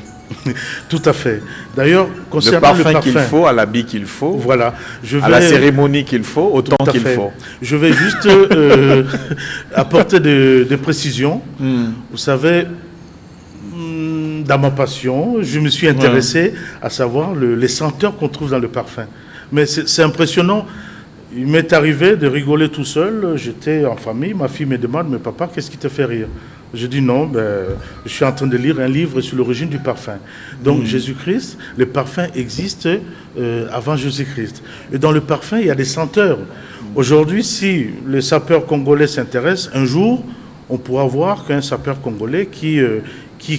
Tout à fait. D'ailleurs, Le concernant le parfum qu'il parfum, faut, à l'habit qu'il faut, voilà, je vais à la cérémonie qu'il faut, au temps Tout à qu'il fait. faut. Je vais juste apporter des précisions. Vous savez, dans ma passion, je me suis intéressé à savoir les senteurs qu'on trouve dans le parfum. Mais c'est impressionnant. Il m'est arrivé de rigoler tout seul. J'étais en famille. Ma fille me demande, mais papa, qu'est-ce qui te fait rire? Je dis non, je suis en train de lire un livre sur l'origine du parfum. Donc Jésus-Christ, le parfum existe avant Jésus-Christ. Et dans le parfum, il y a des senteurs. Aujourd'hui, si les sapeurs congolais s'intéressent, un jour, on pourra voir qu'un sapeur congolais qui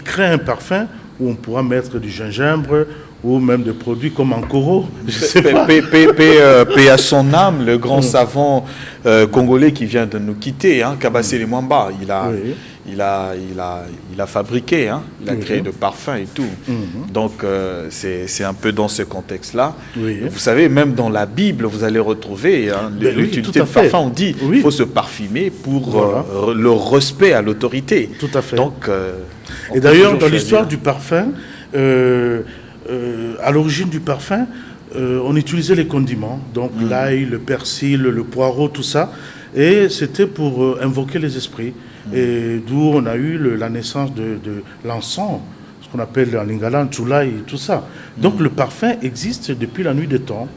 crée un parfum où on pourra mettre du gingembre, ou même des produits comme Ankoro. Je sais pas. Paix à son âme, le grand savant congolais qui vient de nous quitter, hein, Kabasele Mwamba. Il a fabriqué, hein, il a créé de parfums et tout. Donc c'est un peu dans ce contexte-là. Vous savez, même dans la Bible, vous allez retrouver l'utilité de parfum. On dit qu'il faut se parfumer pour le respect à l'autorité. Tout à fait. Donc, et d'ailleurs, dans l'histoire du parfum, à l'origine du parfum, on utilisait les condiments, donc l'ail, le persil, le poireau, tout ça, et c'était pour invoquer les esprits. Et d'où on a eu la naissance de l'encens, ce qu'on appelle en lingala, tchoulaï, tout ça. Donc le parfum existe depuis la nuit des temps.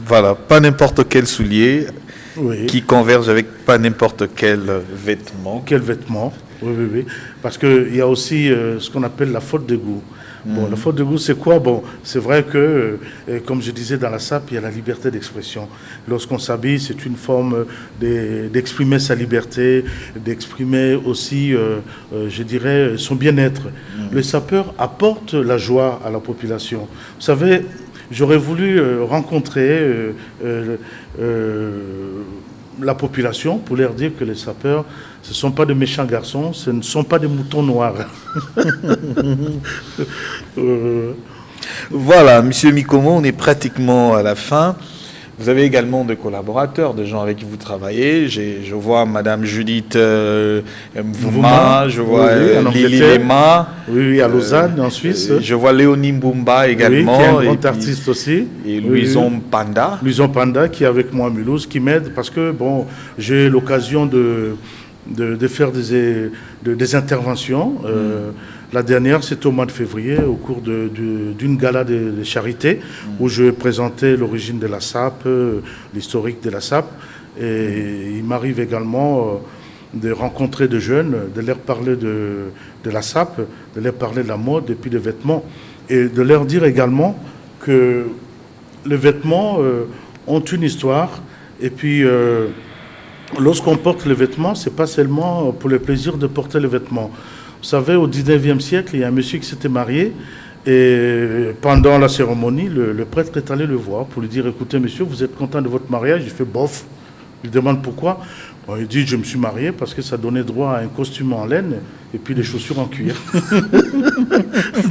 Voilà, pas n'importe quel soulier qui converge avec pas n'importe quel vêtement. Quel vêtement, oui. Parce qu'il y a aussi ce qu'on appelle la faute de goût. Bon, la faute de goût, c'est quoi? Bon, c'est vrai que, comme je disais, dans la SAP, il y a la liberté d'expression. Lorsqu'on s'habille, c'est une forme d'exprimer sa liberté, d'exprimer aussi, je dirais, son bien-être. Le sapeur apporte la joie à la population. Vous savez, j'aurais voulu rencontrer la population pour leur dire que les sapeurs, ce ne sont pas de méchants garçons, ce ne sont pas des moutons noirs. Voilà, Monsieur Mikomo, on est pratiquement à la fin. Vous avez également des collaborateurs, des gens avec qui vous travaillez. Je vois Madame Judith Mvouma, je vois Lili Lema. Oui, à Lausanne, en Suisse. Je vois Léonie Mbumba également. Oui, qui est un grand artiste aussi. Et Louison Panda. Louison Panda, qui est avec moi à Mulhouse, qui m'aide parce que, bon, j'ai l'occasion de faire des interventions. La dernière, c'était au mois de février, au cours d'une gala de charité, où je présentais l'origine de la SAP, l'historique de la SAP. Et il m'arrive également de rencontrer des jeunes, de leur parler de la SAP, de leur parler de la mode et puis des vêtements. Et de leur dire également que les vêtements ont une histoire. Et puis, lorsqu'on porte les vêtements, ce n'est pas seulement pour le plaisir de porter les vêtements. Vous savez, au 19e siècle, il y a un monsieur qui s'était marié et pendant la cérémonie, le prêtre est allé le voir pour lui dire « Écoutez, monsieur, vous êtes content de votre mariage ?» Il fait « Bof ». Il demande pourquoi. Bon, il dit « Je me suis marié parce que ça donnait droit à un costume en laine et puis des chaussures en cuir. »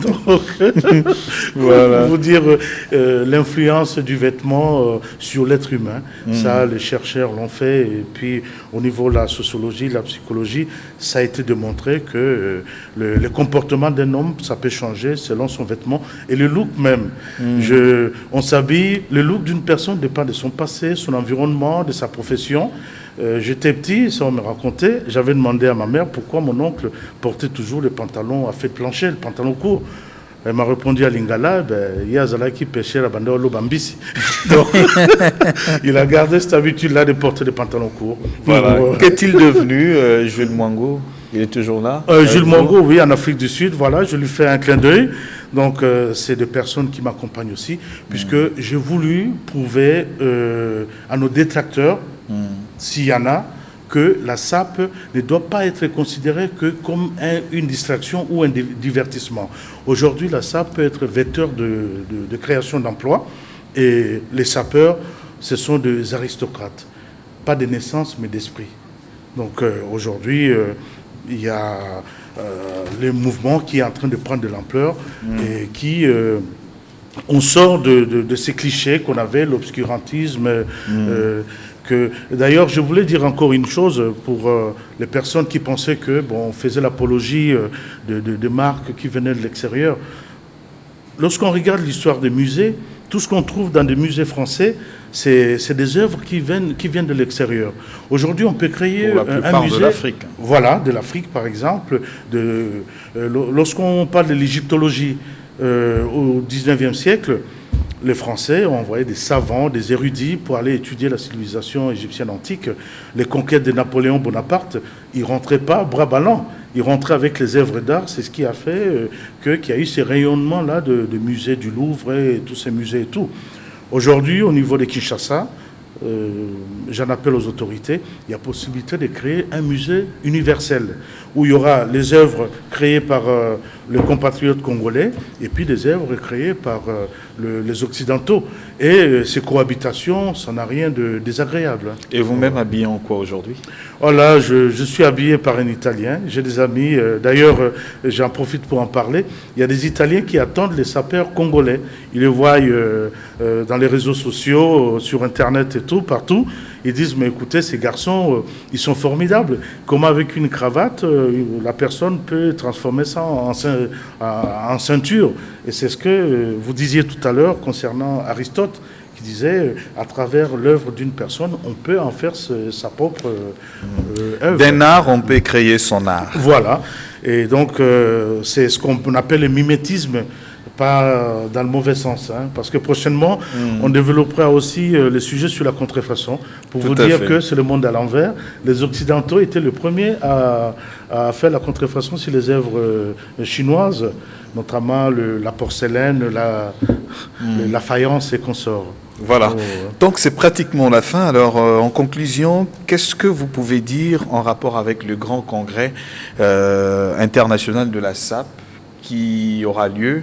Donc, voilà. Pour vous dire l'influence du vêtement sur l'être humain. Ça, les chercheurs l'ont fait. Et puis, au niveau de la sociologie, de la psychologie, ça a été démontré que le comportement d'un homme, ça peut changer selon son vêtement. Et le look même. On s'habille, le look d'une personne dépend de son passé, son environnement, de sa profession. J'étais petit, ça on me racontait, j'avais demandé à ma mère pourquoi mon oncle portait toujours les pantalons à fait plancher, le pantalon court. Elle m'a répondu à Lingala, il y a Zala qui pêchait la bande au Bambisi. Donc, il a gardé cette habitude-là de porter des pantalons courts. Voilà. Qu'est-il devenu, Jules Mwango? Il est toujours là? Jules Mwango, oui, en Afrique du Sud, voilà, je lui fais un clin d'œil. Donc, c'est des personnes qui m'accompagnent aussi, puisque j'ai voulu prouver à nos détracteurs, s'il y en a, que la SAP ne doit pas être considérée que comme une distraction ou un divertissement. Aujourd'hui, la SAP peut être vecteur de création d'emplois et les sapeurs, ce sont des aristocrates. Pas de naissance, mais d'esprit. Donc aujourd'hui, il y a le mouvement qui est en train de prendre de l'ampleur et qui... on sort de ces clichés qu'on avait, l'obscurantisme... D'ailleurs, je voulais dire encore une chose pour les personnes qui pensaient que on faisait l'apologie de marques qui venaient de l'extérieur. Lorsqu'on regarde l'histoire des musées, tout ce qu'on trouve dans des musées français, c'est des œuvres qui viennent de l'extérieur. Aujourd'hui, on peut créer un musée... de l'Afrique. Voilà, de l'Afrique par exemple. Lorsqu'on parle de l'égyptologie au 19e siècle, les Français ont envoyé des savants, des érudits pour aller étudier la civilisation égyptienne antique. Les conquêtes de Napoléon Bonaparte, ils ne rentraient pas bras ballants. Ils rentraient avec les œuvres d'art. C'est ce qui a fait qu'il y a eu ces rayonnements-là de musées du Louvre et tous ces musées et tout. Aujourd'hui, au niveau de Kinshasa, j'en appelle aux autorités, il y a possibilité de créer un musée universel où il y aura les œuvres créées par les compatriotes congolais et puis des œuvres créées par les Occidentaux. Et ces cohabitations, ça n'a rien de désagréable. Et vous-même habillé en quoi aujourd'hui? Oh là, je suis habillé par un Italien. J'ai des amis, d'ailleurs, j'en profite pour en parler. Il y a des Italiens qui attendent les sapeurs congolais. Ils les voient dans les réseaux sociaux, sur Internet et tout, partout. Ils disent, mais écoutez, ces garçons, ils sont formidables. Comment avec une cravate, la personne peut transformer ça en ceinture. Et c'est ce que vous disiez tout à l'heure concernant Aristote, qui disait, à travers l'œuvre d'une personne, on peut en faire sa propre œuvre. D'un art, on peut créer son art. Voilà. Et donc, c'est ce qu'on appelle le mimétisme. pas dans le mauvais sens, hein, parce que prochainement, on développera aussi les sujets sur la contrefaçon, pour Tout vous à dire fait. que c'est le monde à l'envers. Les Occidentaux étaient les premiers à faire la contrefaçon sur les œuvres chinoises, notamment la porcelaine, la faïence et consorts. Voilà. Oh, Donc c'est pratiquement la fin. Alors en conclusion, qu'est-ce que vous pouvez dire en rapport avec le grand congrès international de la SAP qui aura lieu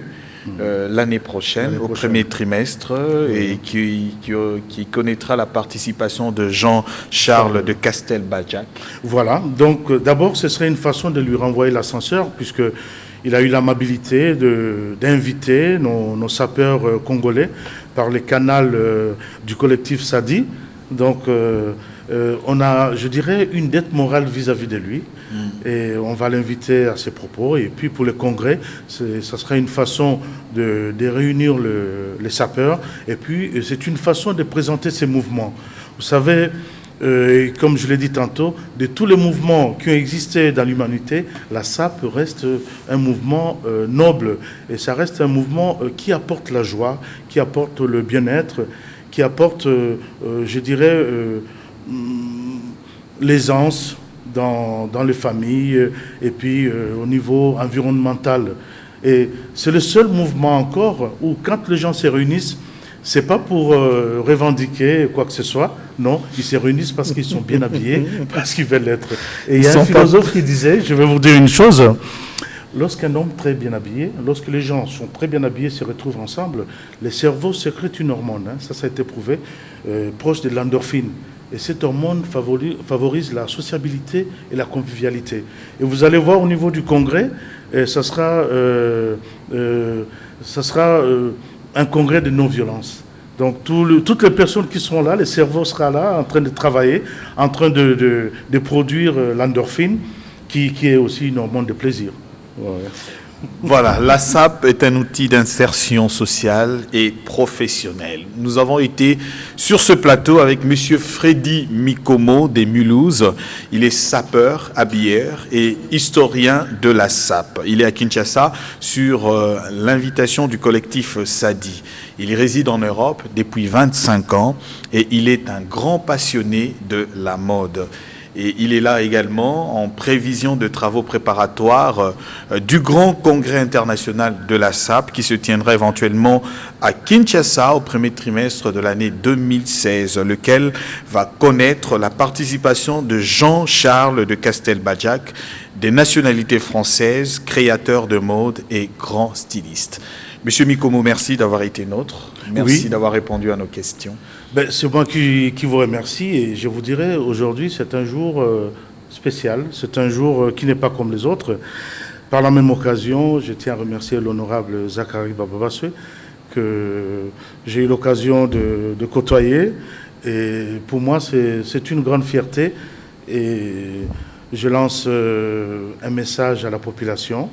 l'année prochaine, au premier trimestre, et qui connaîtra la participation de Jean-Charles de Castelbajac. Voilà, donc d'abord ce serait une façon de lui renvoyer l'ascenseur, puisque il a eu l'amabilité d'inviter nos sapeurs congolais par les canaux du collectif Sadi. Donc on a, je dirais, une dette morale vis-à-vis de lui. Et on va l'inviter à ses propos. Et puis pour le congrès, ça sera une façon de réunir les sapeurs. Et puis c'est une façon de présenter ces mouvements. Vous savez, comme je l'ai dit tantôt, de tous les mouvements qui ont existé dans l'humanité, la SAP reste un mouvement noble. Et ça reste un mouvement qui apporte la joie, qui apporte le bien-être, qui apporte, je dirais, l'aisance dans les familles et puis au niveau environnemental. Et c'est le seul mouvement encore où quand les gens se réunissent, c'est pas pour revendiquer quoi que ce soit, non, ils se réunissent parce qu'ils sont bien habillés, parce qu'ils veulent l'être. Et il y a un philosophe qui disait, je vais vous dire une chose, lorsqu'un homme très bien habillé, lorsque les gens sont très bien habillés se retrouvent ensemble, le cerveau sécrète une hormone, hein, ça a été prouvé, proche de l'endorphine. Et cette hormone favorise la sociabilité et la convivialité. Et vous allez voir au niveau du congrès, ça sera un congrès de non-violence. Donc toutes les personnes qui seront là, le cerveau sera là en train de travailler, en train de produire l'endorphine, qui est aussi une hormone de plaisir. Ouais. Voilà, la SAP est un outil d'insertion sociale et professionnelle. Nous avons été sur ce plateau avec Monsieur Freddy Mikomo des Mulhouse. Il est sapeur, habilleur et historien de la SAP. Il est à Kinshasa sur l'invitation du collectif Sadi. Il réside en Europe depuis 25 ans et il est un grand passionné de la mode. Et il est là également en prévision de travaux préparatoires du grand congrès international de la SAP qui se tiendra éventuellement à Kinshasa au premier trimestre de l'année 2016, lequel va connaître la participation de Jean-Charles de Castelbajac, des nationalités françaises, créateur de mode et grand styliste. Monsieur Mikomo, merci d'avoir été nôtre. Merci d'avoir répondu à nos questions. Ben, c'est moi qui vous remercie et je vous dirais aujourd'hui c'est un jour spécial, c'est un jour qui n'est pas comme les autres. Par la même occasion, je tiens à remercier l'honorable Zachary Bababassé que j'ai eu l'occasion de côtoyer et pour moi c'est une grande fierté et je lance un message à la population.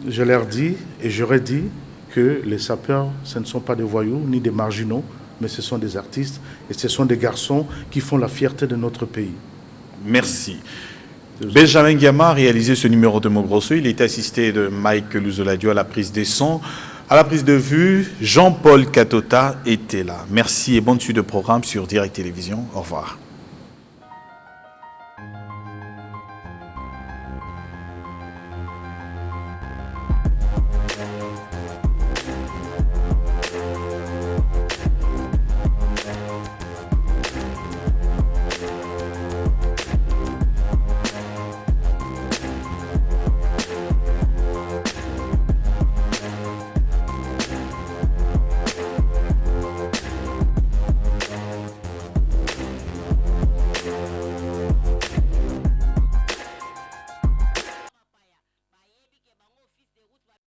Je leur dis et je redis que les sapeurs ce ne sont pas des voyous ni des marginaux, mais ce sont des artistes et ce sont des garçons qui font la fierté de notre pays. Merci. Benjamin Guiama a réalisé ce numéro de Mogrosso. Il était assisté de Mike Luzoladio à la prise des sons. À la prise de vue, Jean-Paul Katota était là. Merci et bonne suite de programme sur Direct Télévision. Au revoir.